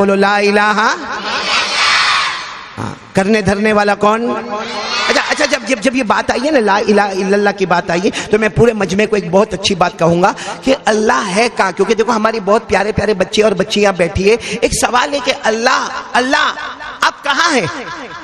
बोलो ला इलाहा। करने धरने वाला कौन? अच्छा जब ये बात आई है ना, ला इलाहा इल्लल्लाह की बात आई है, तो मैं पूरे मजमे को एक बहुत अच्छी बात कहूंगा कि अल्लाह है कहाँ। क्योंकि देखो हमारी बहुत प्यारे प्यारे बच्चे और बच्चियां बैठी है, एक सवाल है कि अल्लाह आप कहाँ हैं?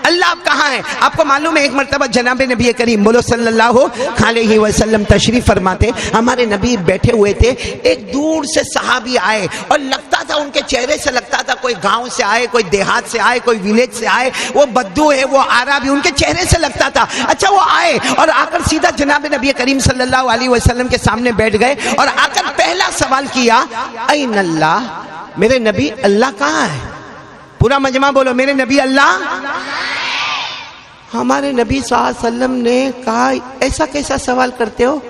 अल्लाह आप कहाँ हैं? आपको मालूम है एक मरतबा जनाब नबी करीम बोलो सल्लल्लाहु अलैहि वसल्लम तशरीफ फरमाते, हमारे नबी बैठे हुए थे, एक दूर से सहाबी आए और लगता था उनके चेहरे से लगता था कोई गांव से आए, कोई देहात से आए, कोई विलेज से आए, वो बद्दू है, वो आराबी, उनके चेहरे से लगता था। अच्छा वो आए और आकर सीधा जनाब नबी करीम सल्लल्लाहु अलैहि वसल्लम के सामने बैठ गए और आकर पहला सवाल किया, ऐन अल्लाह, मेरे नबी अल्लाह कहाँ है? पूरा मजमा बोलो मेरे नबी अल्लाह। हमारे नबी सल्लल्लाहु अलैहि वसल्लम ने कहा, ऐसा कैसा सवाल करते हो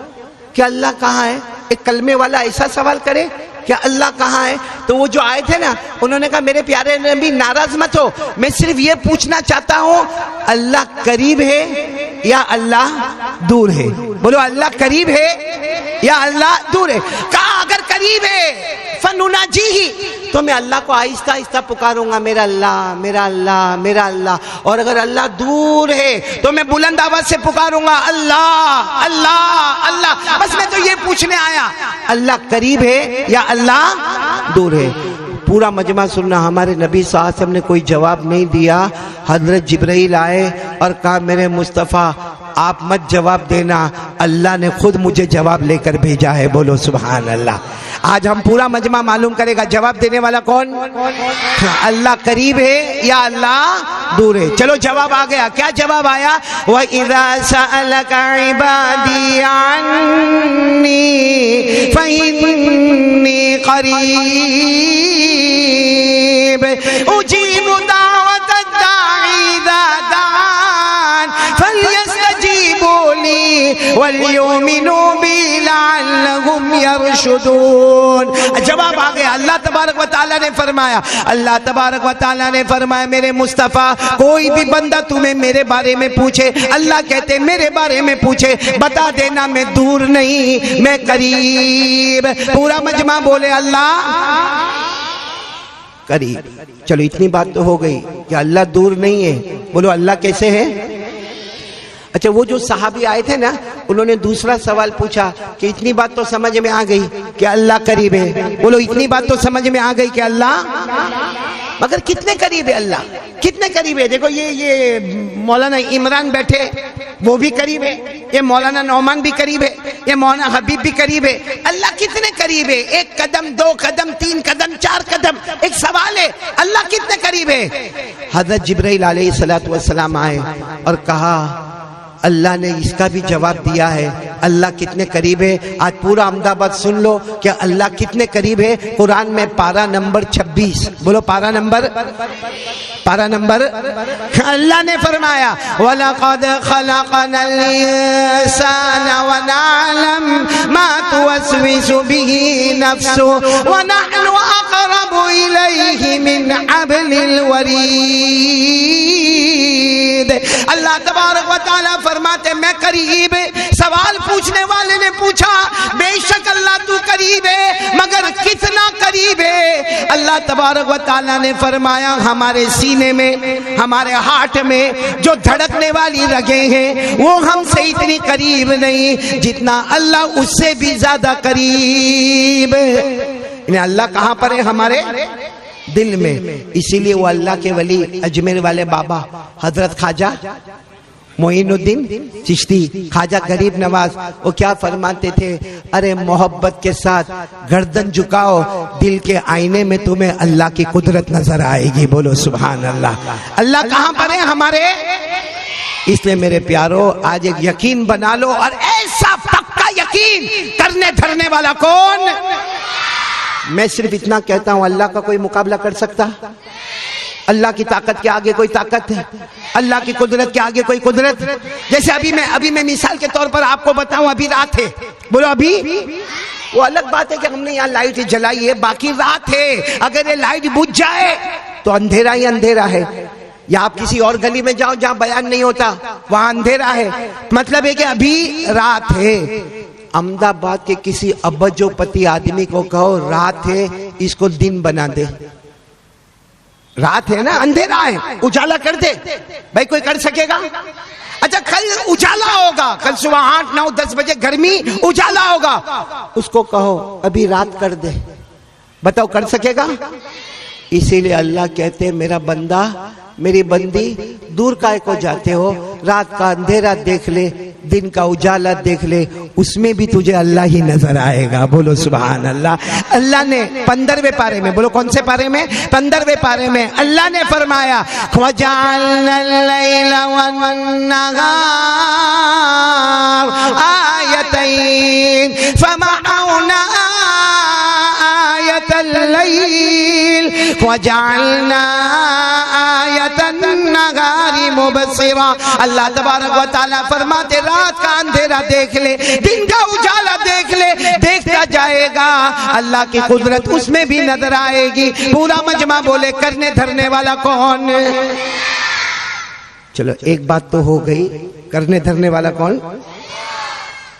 कि अल्लाह कहाँ है? एक कलमे वाला ऐसा सवाल करे क्या अल्लाह कहाँ है? तो वो जो आए थे ना, उन्होंने कहा मेरे प्यारे नबी नाराज मत हो, मैं सिर्फ ये पूछना चाहता हूँ अल्लाह करीब है या अल्लाह दूर है? बोलो अल्लाह करीब है या अल्लाह दूर है? कहा अगर करीब है फनुनाजी ही, तो मैं अल्लाह को आहिस्ता आहिस्ता पुकारूंगा, मेरा अल्लाह मेरा अल्लाह मेरा अल्लाह, और अगर अल्लाह दूर है तो मैं बुलंद आवाज से पुकारूंगा अल्लाह अल्लाह अल्लाह। बस मैं तो ये पूछने आया अल्लाह करीब है या अल्लाह दूर है? पूरा मजमा सुनना, हमारे नबी सल्लल्लाहु अलैहि वसल्लम ने कोई जवाब नहीं दिया। हजरत जिब्राइल आए और कहा मेरे मुस्तफ़ा आप मत जवाब देना, अल्लाह ने खुद मुझे जवाब लेकर भेजा है। बोलो सुभान अल्लाह। आज हम पूरा मजमा मालूम करेगा जवाब देने वाला कौन? अल्लाह करीब है या अल्लाह दूर है? चलो जवाब आ गया। क्या जवाब आया? व इज़ा सअलका इबादी अन्नी फइन्नी करीब उजीबु दावत दाई इज़ा दान फलयस्तजीबू ली वलयुमिनू बी लअल्लहुम यरशुदून। जवाब आ गया। अल्लाह तबारक व तआला ने फरमाया, अल्लाह तबारक व तआला ने फरमाया मेरे मुस्तफ़ा कोई भी बंदा तुम्हें मेरे बारे में पूछे, अल्लाह कहते मेरे बारे में पूछे, बता देना मैं दूर नहीं मैं करीब। पूरा मजमा बोले अल्लाह करीब। चलो इतनी बात तो हो गई कि अल्लाह दूर नहीं है। बोलो अल्लाह कैसे है? अच्छा वो जो सहाबी आए थे ना, उन्होंने दूसरा सवाल पूछा कि इतनी बात तो समझ में आ गई कि अल्लाह करीब है। बोलो इतनी बात तो समझ में आ गई कि अल्लाह, मगर कितने करीब है अल्लाह? कितने करीब है? देखो ये मौलाना इमरान बैठे वो भी करीब है, ये मौलाना नौमान भी करीब है, ये मौलाना हबीब भी करीब है। अल्लाह कितने करीब है? एक कदम, दो कदम, तीन कदम, चार कदम। एक सवाल है अल्लाह कितने करीब है? हजरत जिब्राइल अलैहिस्सलातु वस्सलाम आए और कहा अल्लाह ने इसका भी जवाब दिया है अल्लाह कितने करीब है। आज पूरा अहमदाबाद सुन लो कि अल्लाह कितने करीब है। कुरान में पारा नंबर 26, बोलो पारा नंबर अल्लाह ने फरमाया वलक़द खलक़नल इंसाना व नअलम मा तुवस्विसु बिही नफ्सुहु व नहनु अक़रबु इलैहि मिन हब्लिल वरीद। अल्लाह तबारक व तआला फरमाते मैं करीब। सवाल पूछने वाले ने पूछा बेशक अल्लाह तू करीब है, मगर कितना करीब है? अल्लाह तबारक व तआला ने फरमाया हमारे सीने में, हमारे हार्ट में जो धड़कने वाली रगें हैं वो हमसे इतनी करीब नहीं जितना अल्लाह उससे भी ज्यादा करीब। अल्लाह कहाँ पर है? हमारे दिल में। इसीलिए वो अल्लाह के वली अजमेर वाले बाबा हजरत ख्वाजा मोइनुद्दीन चिश्ती, ख्वाजा गरीब नवाज, वो क्या फरमाते थे? अरे मोहब्बत के साथ गर्दन झुकाओ, दिल के आईने में तुम्हें अल्लाह की कुदरत नजर आएगी। बोलो सुभान अल्लाह। अल्लाह कहाँ पर है? हमारे। इसलिए मेरे प्यारो आज एक यकीन बना लो, और ऐसा पक्का यकीन करने धरने वाला कौन? मैं सिर्फ इतना कहता हूं अल्लाह का कोई मुकाबला कर सकता? अल्लाह की ताकत के आगे कोई ताकत है? अल्लाह की कुदरत के आगे कोई कुदरत? जैसे अभी मैं मिसाल के तौर पर आपको बताऊं, अभी रात है, बोलो अभी, वो अलग बात है कि हमने यहाँ लाइट जलाई है, बाकी रात है। अगर ये लाइट बुझ जाए तो अंधेरा ही अंधेरा है। या आप किसी और गली में जाओ जहाँ बयान नहीं होता, वहां अंधेरा है, मतलब है कि अभी रात है। अहमदाबाद के किसी अब्बजोपति आदमी को कहो रात है, इसको दिन बना दे, रात है ना, अंधेरा है, उजाला कर दे। भाई कोई कर सकेगा? अच्छा कल उजाला होगा, कल सुबह 8, 9, 10 बजे गर्मी, उजाला होगा, उसको कहो अभी रात कर दे, बताओ कर सकेगा? इसीलिए अल्लाह कहते हैं मेरा बंदा, मेरी बंदी, दूर काय को जाते हो, रात का अंधेरा देख ले, दिन का उजाला देख ले, उसमें भी तुझे अल्लाह ही नजर आएगा। बोलो सुभान अल्लाह। अल्लाह ने 15वें पारे में, बोलो कौन से पारे में? 15वें पारे में अल्लाह ने फरमाया वजअलनल लैला वन्नहार आयतैन फमहौना आयतल लैल वजअलना आयतन नहारी मुबस्सिरा। अल्लाह तबारक व तआला फरमाते रात का अंधेरा देख ले, दिन का उजाला देख ले, देखता जाएगा अल्लाह की कुदरत उसमें भी नजर आएगी। पूरा मजमा बोले करने धरने वाला कौन? चलो एक बात तो हो गई, करने धरने वाला कौन?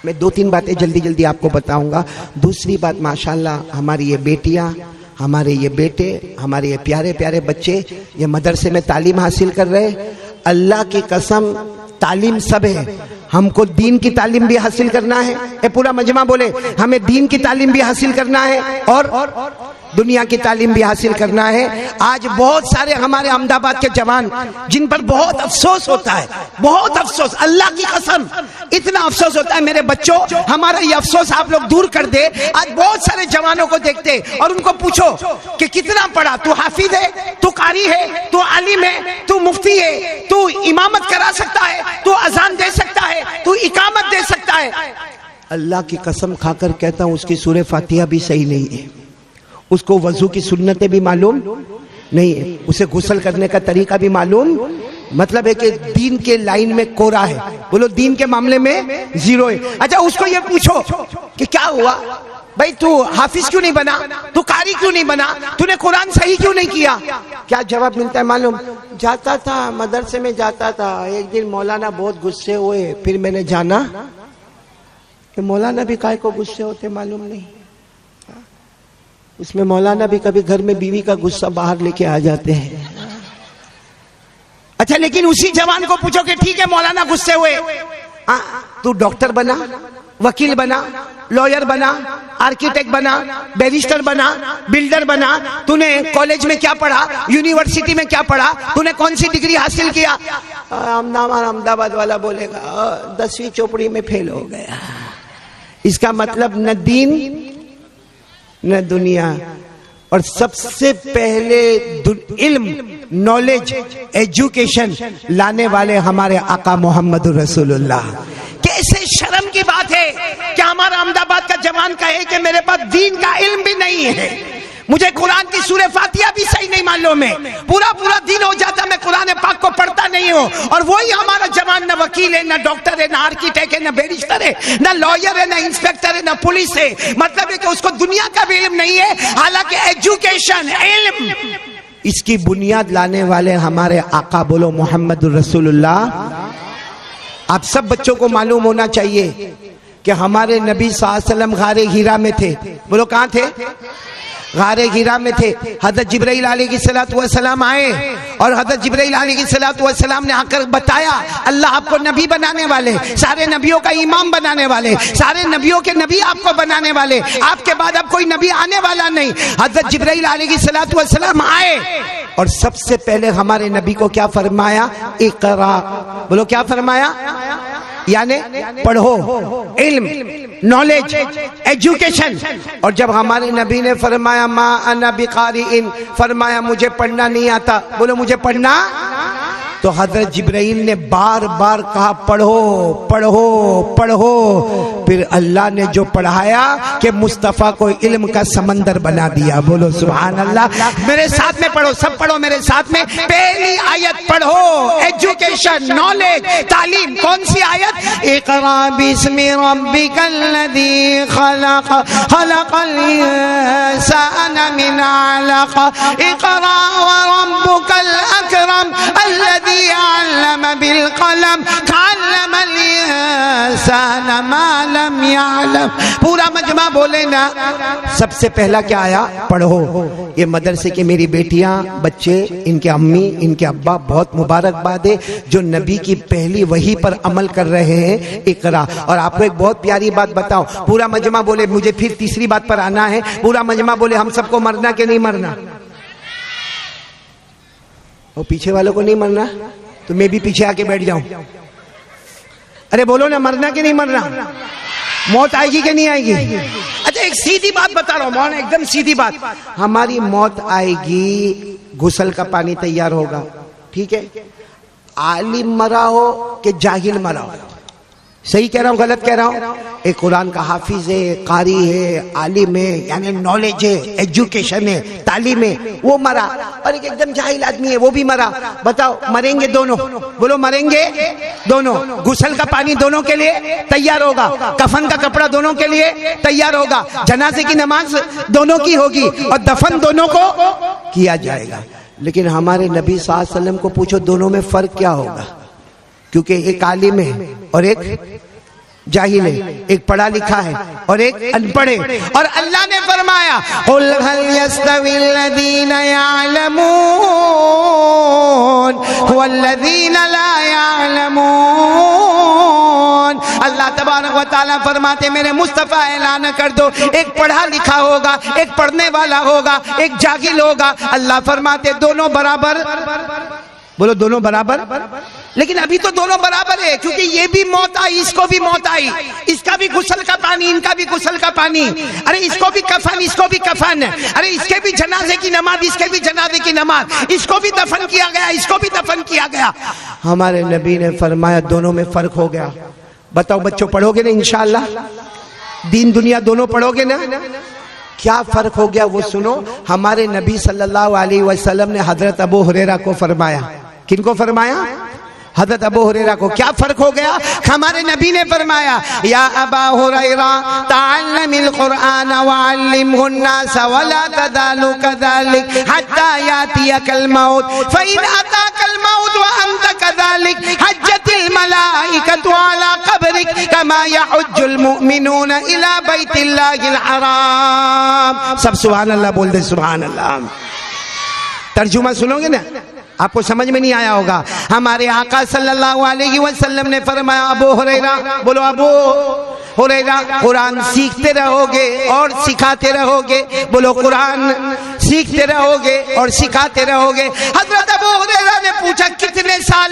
मैं 2-3 बातें जल्दी जल्दी आपको बताऊंगा। दूसरी बात, माशाल्लाह हमारी ये बेटियां, हमारे ये बेटे, हमारे ये प्यारे प्यारे बच्चे ये मदरसे में तालीम हासिल कर रहे। अल्लाह की कसम तालीम सब है, हमको दीन की तालीम भी हासिल करना है। ये पूरा मजमा बोले हमें दीन की तालीम भी हासिल करना है और दुनिया की तालीम भी हासिल करना है। आज बहुत सारे हमारे अहमदाबाद के जवान जिन पर बहुत अफसोस होता है, बहुत अफसोस, अल्लाह की कसम इतना अफसोस होता है मेरे बच्चों, हमारा ये अफसोस आप लोग दूर कर दे। आज बहुत सारे जवानों को देखते और उनको पूछो कि कितना पढ़ा, तू हाफिज है, तू कारी है, तू आलिम है, तू मुफ्ती है, तू इमामत करा सकता है, तू अजान दे सकता है, तू इकामत दे सकता है। अल्लाह की कसम खाकर कहता हूं उसकी सूरह फातिहा भी सही नहीं है, उसको वजू की सुन्नतें भी मालूम नहीं है, उसे गुस्ल करने का तरीका भी मालूम, मतलब है कि दीन के लाइन में कोरा है, बोलो दीन के मामले में जीरो है। अच्छा उसको ये पूछो कि क्या हुआ भाई, तू हाफिज क्यों नहीं बना, तू कारी क्यों नहीं बना, तूने कुरान सही क्यों नहीं किया? क्या जवाब मिलता है मालूम? जाता था मदरसे में जाता था, एक दिन मौलाना बहुत गुस्से हुए, फिर मैंने जाना कि मौलाना भी काय को गुस्से होते मालूम नहीं, उसमें मौलाना भी कभी घर में बीवी का गुस्सा बाहर लेके आ जाते हैं। अच्छा लेकिन उसी जवान को पूछो कि ठीक है मौलाना गुस्से हुए, तू डॉक्टर बना, वकील बना, लॉयर बना, आर्किटेक्ट बना, बैरिस्टर बना, बिल्डर बना, तूने कॉलेज में क्या पढ़ा, यूनिवर्सिटी में क्या पढ़ा, तूने कौन सी डिग्री हासिल किया? अहमदाबाद वाला बोलेगा 10वीं चौपड़ी में फेल हो गया। इसका मतलब न दीन न दुनिया। और सबसे पहले इल्म, नॉलेज, एजुकेशन लाने वाले हमारे आका मोहम्मद रसूलुल्लाह। कैसे शर्म की बात है कि हमारा अहमदाबाद का जवान कहे कि मेरे पास दीन का इल्म भी नहीं है, मुझे कुरान की सूरह फातिहा भी सही नहीं मालूम है, पूरा पूरा दिन हो जाता मैं कुरान पाक को पढ़ता नहीं हूँ। और वही हमारा जवान न वकील है, न डॉक्टर है, न आर्किटेक्ट है, न बैरिस्टर है, न लॉयर है, न इंस्पेक्टर है, न पुलिस है। मतलब है कि उसको दुनिया का भी इल्म नहीं है, हालांकि एजुकेशन, इल्म, इसकी बुनियाद लाने वाले हमारे आका बोलो मोहम्मद रसूलुल्लाह। आप सब बच्चों को मालूम होना चाहिए कि हमारे नबी सल्लल्लाहु अलैहि वसल्लम गारे हीरा में थे। बोलो कहां थे? गारे हीरा में थे। हजरत जिब्राइल अलैहिस्सलातु वस्सलाम आए और हजरत जिब्राइल अलैहिस्सलातु वस्सलाम ने आकर बताया अल्लाह आपको नबी बनाने वाले, सारे नबियों का इमाम बनाने वाले, सारे नबियों के नबी आपको बनाने वाले, आपके बाद अब कोई नबी आने वाला नहीं। हजरत जिब्राइल अलैहिस्सलातु वस्सलाम आए और सबसे पहले हमारे नबी को क्या फरमाया? इकरा। बोलो क्या फरमाया? यानी पढ़ो, इल्म, नॉलेज, एजुकेशन। और जब हमारे नबी ने फरमाया मा अना बिकारिइन, फरमाया मुझे पढ़ना नहीं आता, बोलो मुझे पढ़ना, तो हजरत जिब्राइल ने बार बार कहा पढ़ो पढ़ो पढ़ो। फिर अल्लाह ने जो पढ़ाया कि मुस्तफ़ा को इल्म का समंदर बना दिया। बोलो सुभान अल्लाह। मेरे साथ में पढ़ो, सब पढ़ो मेरे साथ में। पहली आयत पढ़ो, एजुकेशन, नॉलेज, तालीम। कौन सी आयत? इक़रा बिस्मि रब्बिकल्लज़ी खलक़, खलक़ल इंसाना मिन अलक़, इक़रा व रब्बुकल अकरम अल्लज़ी अल्लम बिल कलम, अल्लमल इंसान मा लम यअलम। पूरा मजमा बोले ना। सबसे पहला क्या आया? पढ़ो। ये मदरसे की मेरी बेटियां, बच्चे, इनके अम्मी, इनके अब्बा, बहुत मुबारकबाद है जो नबी की पहली वही पर अमल कर रहे हैं। इकरा। और आपको एक बहुत प्यारी बात बताओ, पूरा मजमा बोले, मुझे फिर तीसरी बात पर आना है। पूरा मजमा बोले, हम सबको मरना कि नहीं मरना? और पीछे वालों को नहीं मरना तो मैं भी पीछे आके बैठ जाऊं। अरे बोलो ना, मरना कि नहीं मरना? मौत आएगी कि नहीं आएगी? अच्छा एक सीधी बात बता रहा हूं मौलाना, एकदम सीधी बात। हमारी मौत आएगी, गुसल का पानी तैयार होगा, ठीक है? आलिम मरा हो कि जाहिल मरा हो? सही कह रहा हूं गलत कह रहा हूं? एक कुरान का हाफिज है, कारी है, आलिम है, यानी नॉलेज है, एजुकेशन है, तालीम है, वो मरा। और एक एकदम जाहिल आदमी है, वो भी मरा। बताओ मरेंगे दोनों? बोलो मरेंगे दोनों। गुसल का पानी दोनों के लिए तैयार होगा, कफन का कपड़ा दोनों के लिए तैयार होगा, जनाजे की नमाज दोनों की होगी और दफन दोनों को किया जाएगा। लेकिन हमारे नबी सल्लल्लाहु अलैहि वसल्लम को पूछो दोनों में फर्क क्या होगा? क्योंकि एक आलिम है और एक जाहिल है, एक पढ़ा लिखा है और एक अनपढ़ है। और अल्लाह ने फरमाया कुल हल यस्तविल लदीना यअलमून वल्लदीना ला यअलमून। अल्लाह तबारक व तआला फरमाते मेरे मुस्तफा ऐलान कर दो, एक पढ़ा लिखा होगा, एक पढ़ने वाला होगा, एक जाहिल होगा। अल्लाह फरमाते दोनों बराबर। बोलो दोनों बराबर। लेकिन अभी तो दोनों बराबर है, क्योंकि ये भी मौत आई, इसको भी मौत आई, इसका भी गुस्ल का पानी, इनका भी गुस्ल का पानी। अरे इसको भी कफन, इसको भी कफन। अरे इसके भी जनाजे की नमाज, इसके भी जनाजे की नमाज, इसको भी दफन किया गया, इसको भी दफन किया गया। हमारे नबी ने फरमाया दोनों में फर्क हो गया। बताओ बच्चों, पढ़ोगे ना इंशाअल्लाह? दीन दुनिया दोनों पढ़ोगे ना? क्या फर्क हो गया वो सुनो। हमारे नबी सल्लल्लाहु अलैहि वसल्लम ने हजरत अबू हुरैरा को फरमाया। किनको फरमाया? हजरत अबू हुरैरा को। क्या फर्क हो गया? हमारे नबी ने फरमाया या अबा हुरैरा तअल्लमिल कुरआन वअल्लिमहुन नास वला तज़ालु कज़ालिक हत्ता यातियकल मौत फइन अताकल मौत व अंत कज़ालिक हज्जतिल मलाइकतु अला कब्रिक कमा यहुज्जुल मुमिनून इला बैतिल्लाहिल हराम। सब सुभान अल्लाह बोल दे, सुभान अल्लाह। तर्जुमा सुनोगे ना, आपको समझ में नहीं आया होगा। हमारे आका सल्लल्लाहु अलैहि वसल्लम ने फरमाया अबू हुरैरा, बोलो अबू हुरैरा, कुरान सीखते रहोगे और सिखाते रहोगे। बोलो कुरान सीखते रहोगे और सिखाते रहोगे। हजरत अबू हुरैरा ने पूछा कितने साल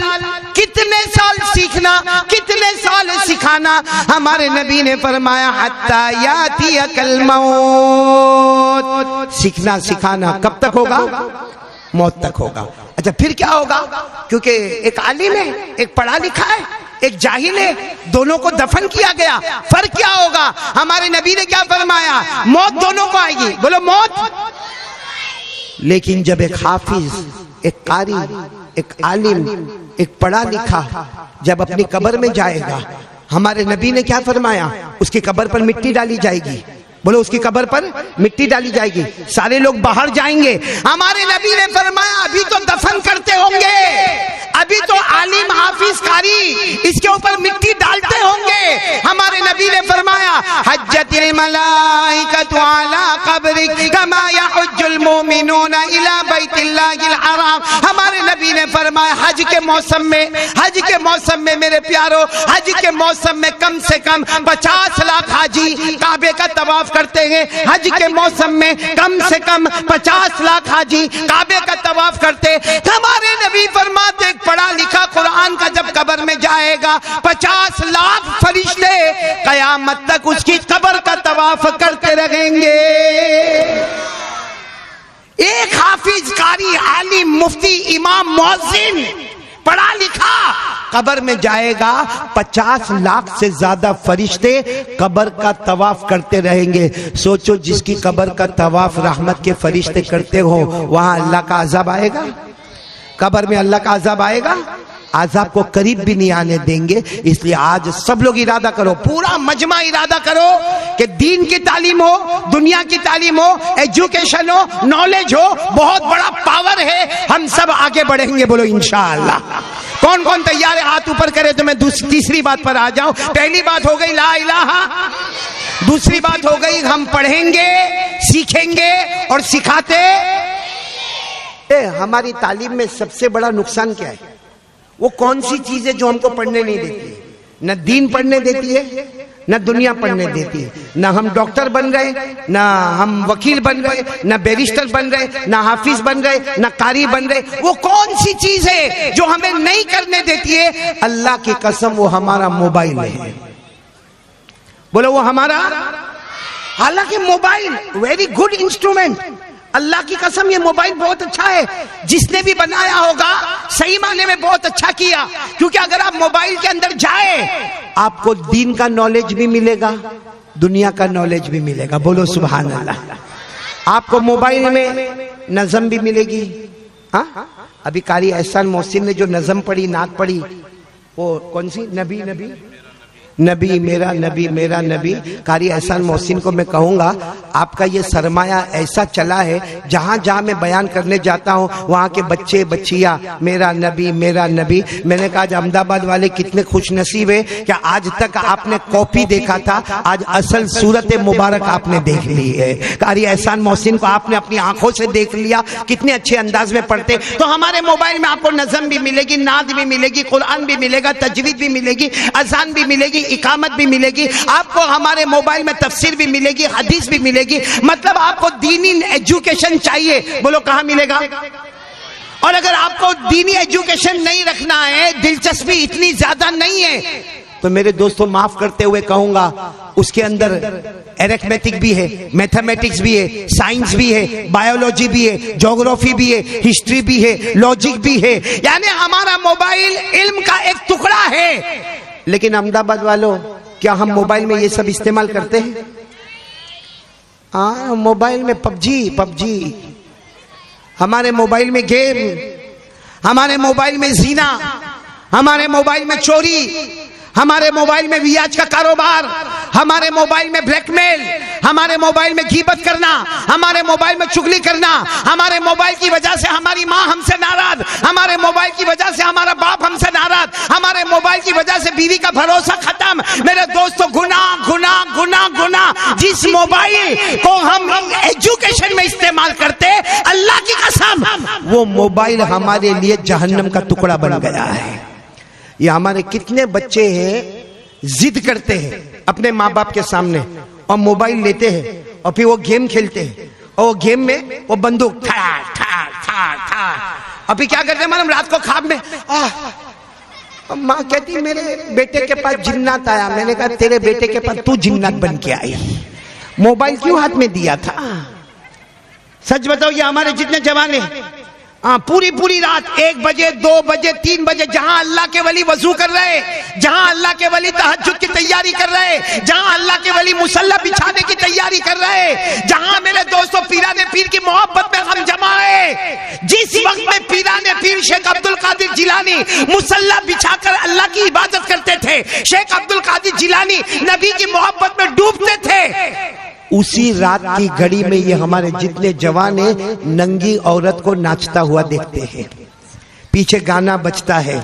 सीखना, कितने साल सिखाना? हमारे नबी ने फरमाया हत्ता यातियकल मौत। सीखना सिखाना कब तक होगा? मौत तक होगा। अच्छा फिर क्या होगा? क्योंकि एक आलिम है, एक पढ़ा लिखा है, एक जाहिल है, दोनों को दफन किया गया। फर्क क्या होगा? हमारे नबी ने क्या फरमाया? मौत दोनों को आएगी। बोलो मौत। लेकिन जब एक हाफिज, एक कारी, एक आलिम, एक पढ़ा लिखा जब अपनी कब्र में जाएगा, हमारे नबी ने क्या फरमाया? उसकी कब्र पर मिट्टी डाली जाएगी। बोलो उसकी कब्र पर मिट्टी डाली जाएगी, सारे लोग बाहर जाएंगे। हमारे नबी ने फरमाया अभी तो दफन करते होंगे, अभी तो आलिम हाफिज कारी इसके ऊपर मिट्टी डालते होंगे। हमारे नबी ने फरमाया हज्जतिल मलाइकतु अला कब्रिक कमा यहुज्जुल मुमिनूना इला बैतिल्लाहिल हराम। हमारे नबी ने फरमाया हज के मौसम में मेरे प्यारो, हज के मौसम में कम से कम 50 लाख हाजी काबे का तवाफ करते हैं। हज के मौसम में कम से कम 50 लाख हाजी काबे का तवाफ करते। हमारे नबी फरमाते पढ़ा लिखा कुरान का जब कब्र में जाएगा 50 लाख फरिश्ते कयामत तक उसकी कब्र का तवाफ करते रहेंगे। एक हाफिज, कारी, आलिम, मुफ्ती, इमाम, मुअज्जिन, पढ़ा लिखा कब्र में जाएगा 50 लाख से ज्यादा फरिश्ते कब्र का तवाफ करते रहेंगे। सोचो जिसकी कब्र का तवाफ रहमत के फरिश्ते करते हो, वहां अल्लाह का अज़ाब आएगा? कब्र में अल्लाह का अज़ाब आएगा? अज़ाब को करीब भी नहीं आने देंगे। इसलिए आज सब लोग इरादा करो, पूरा मजमा इरादा करो कि दीन की तालीम हो, दुनिया की तालीम हो, एजुकेशन हो, नॉलेज हो, बहुत बड़ा पावर है, हम सब आगे बढ़ेंगे। बोलो इंशाअल्लाह। कौन कौन तैयार है? हाथ ऊपर करे तो मैं तीसरी बात पर आ जाऊं। पहली बात हो गई ला इलाहा, दूसरी बात हो गई हम पढ़ेंगे, सीखेंगे और सिखाते। हमारी तालीम में सबसे बड़ा नुकसान क्या है? वो कौन सी चीज है जो हमको पढ़ने नहीं देती है? न दीन पढ़ने देती है, न दुनिया पढ़ने देती है। न हम डॉक्टर बन रहे, न हम वकील बन रहे, न बैरिस्टर बन रहे, न हाफिज बन रहे, न कारी बन रहे। वो कौन सी चीज है जो हमें नहीं करने देती है? अल्लाह की कसम वो हमारा मोबाइल है। बोलो वो हमारा, हालांकि मोबाइल वेरी गुड इंस्ट्रूमेंट, अल्लाह की कसम ये मोबाइल बहुत अच्छा है। जिसने भी बनाया होगा सही माने में बहुत अच्छा किया, क्योंकि अगर आप मोबाइल के अंदर जाए आपको दीन का नॉलेज भी मिलेगा, दुनिया का नॉलेज भी मिलेगा। बोलो सुभान अल्लाह। आपको मोबाइल में नज़म भी मिलेगी। हाँ, अभी कारी एहसान मोहसिन ने जो नज़म पढ़ी, नात पढ़ी, वो कौन सी? नबी नबी नबी मेरा नबी मेरा नबी। कारी एहसान मोहसिन को मैं कहूंगा आपका ये सरमाया ऐसा चला है, जहां जहां मैं बयान करने जाता हूं वहां के बच्चे बच्चियां मेरा नबी मेरा नबी। मैंने कहा आज अहमदाबाद वाले कितने खुश नसीब है कि आज तक आपने कॉपी देखा था, आज असल सूरत मुबारक आपने देख ली है। कारी एहसान मोहसिन को आपने अपनी आंखों से देख लिया, कितने अच्छे अंदाज में पढ़ते। तो हमारे मोबाइल में आपको नज़म भी मिलेगी, नाद भी मिलेगी, कुरान भी मिलेगा, तजवीद भी मिलेगी, अजान भी मिलेगी, इकामत भी मिलेगी। आपको हमारे मोबाइल में तफसीर भी मिलेगी, हदीस भी मिलेगी। मतलब आपको दीनी एजुकेशन चाहिए, बोलो कहां मिलेगा? और अगर आपको दीनी एजुकेशन नहीं रखना है, दिलचस्पी इतनी ज्यादा नहीं है, तो मेरे दोस्तों माफ करते हुए कहूंगा उसके अंदर एरिथमेटिक भी है, मैथमेटिक्स भी है, साइंस भी है, बायोलॉजी भी है, ज्योग्राफी भी है, हिस्ट्री भी है, लॉजिक भी है। यानी हमारा मोबाइल इल्म का एक टुकड़ा है। लेकिन अहमदाबाद वालों, क्या हम मोबाइल में ये सब इस्तेमाल करते हैं? हाँ, मोबाइल में पबजी, हमारे मोबाइल में गेम, हमारे मोबाइल में जीना, हमारे मोबाइल में चोरी, हमारे मोबाइल में वियाज का कारोबार, हमारे मोबाइल में ब्लैकमेल, हमारे मोबाइल में गीबत करना, हमारे मोबाइल में चुगली करना, हमारे मोबाइल की वजह से हमारी माँ हमसे नाराज, हमारे मोबाइल की वजह से हमारा बाप हमसे नाराज, हमारे मोबाइल की वजह से बीवी का भरोसा खत्म। मेरे दोस्तों गुनाह गुनाह गुनाह गुनाह। जिस मोबाइल को हम एजुकेशन में इस्तेमाल करते, अल्लाह की कसम वो मोबाइल हमारे लिए जहन्नम का टुकड़ा बन गया है। ये हमारे कितने बच्चे हैं जिद करते हैं अपने माँ बाप के सामने और मोबाइल लेते हैं और फिर वो गेम खेलते हैं और वो गेम में वो बंदूक ठार ठार ठार ठार। अभी क्या करते हैं मालूम? रात को ख्वाब में माँ कहती मेरे बेटे के पास जिन्नात आया। मैंने कहा तेरे बेटे के पास तू जिन्नात बन के आई, मोबाइल क्यों हाथ में दिया था? सच बताओ, ये हमारे जितने जवान हैं पूरी रात 1 बजे 2 बजे 3 बजे जहां अल्लाह के वली वजू कर रहे, जहां अल्लाह के वली तहज्जुद की तैयारी कर रहे, जहां अल्लाह के वली मुसल्ला बिछाने की तैयारी कर रहे, जहां मेरे दोस्तों पीराने पीर की मोहब्बत में हम जमा है। जिस वक्त में पीराने पीर शेख अब्दुल कादिर जिलानी मुसल्ला बिछाकर अल्लाह की इबादत करते थे, शेख अब्दुल कादिर जिलानी नबी की मोहब्बत में डूबते थे, उसी रात की घड़ी में ये हमारे जितने जवान हैं नंगी औरत को नाचता हुआ देखते हैं, पीछे गाना बजता है,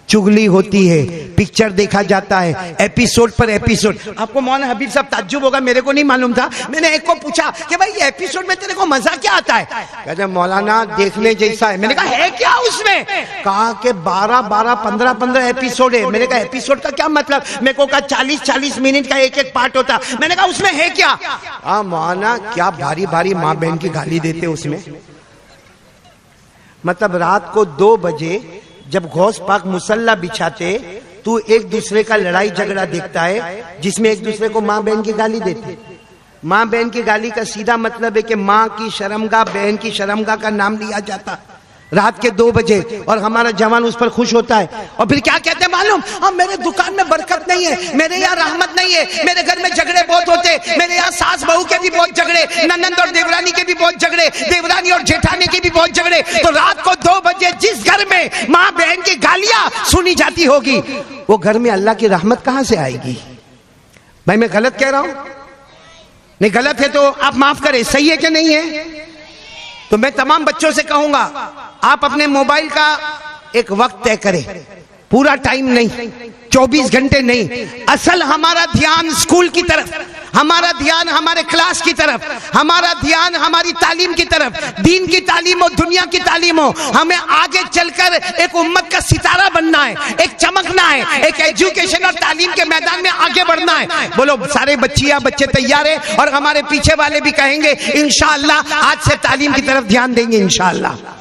चुगली होती है, पिक्चर देखा जाता है, एपिसोड पर एपिसोड। आपको मौलाना हबीब साहब ताज्जुब होगा, मेरे को नहीं मालूम था। मैंने एक को पूछा कि भाई ये एपिसोड में तेरे को मजा क्या आता है? कहते मौलाना देखने जैसा है। मैंने कहा है क्या उसमें? कहा कि 12 15 एपिसोड है। मैंने कहा एपिसोड का क्या मतलब? मेरे को कहा 40 मिनट का एक पार्ट होता। मैंने कहा उसमें है क्या? मौलाना क्या भारी भारी माँ बहन की गाली देते उसमें। मतलब रात को 2 बजे जब गौस पाक मुसल्ला बिछाते, तू एक दूसरे का लड़ाई झगड़ा देखता है जिसमें एक दूसरे को माँ बहन की गाली देते। माँ बहन की गाली का सीधा मतलब है कि माँ की शर्मगाह, बहन की शर्मगाह का नाम लिया जाता रात के 2 बजे, और हमारा जवान उस पर खुश होता है। और फिर क्या कहते हैं मालूम? मेरे दुकान में बरकत नहीं है, मेरे यहाँ रहमत नहीं है, मेरे घर में झगड़े बहुत होते, मेरे यहाँ सास बहू के भी बहुत झगड़े, ननंद और देवरानी के भी बहुत झगड़े, देवरानी और जेठानी के भी बहुत झगड़े। तो रात को 2 बजे जिस घर में माँ बहन की गालियां सुनी जाती होगी, वो घर में अल्लाह की रहमत कहां से आएगी? भाई मैं गलत कह रहा हूं? नहीं, गलत है तो आप माफ करें, सही है कि नहीं है? तो मैं तमाम बच्चों से कहूंगा आप अपने मोबाइल का एक वक्त तय करें। पूरा टाइम नहीं, 24 घंटे नहीं। असल हमारा ध्यान स्कूल की तरफ, हमारा ध्यान हमारे क्लास की तरफ, हमारा ध्यान हमारी तालीम की तरफ, दीन की तालीम हो, दुनिया की तालीम हो। हमें आगे चलकर एक उम्मत का सितारा बनना है, एक चमकना है, एक एजुकेशन और तालीम के मैदान में आगे बढ़ना है। बोलो सारे बच्चियां बच्चे तैयार है, और हमारे पीछे वाले भी कहेंगे इंशाअल्लाह आज से तालीम की तरफ ध्यान देंगे इंशाअल्लाह।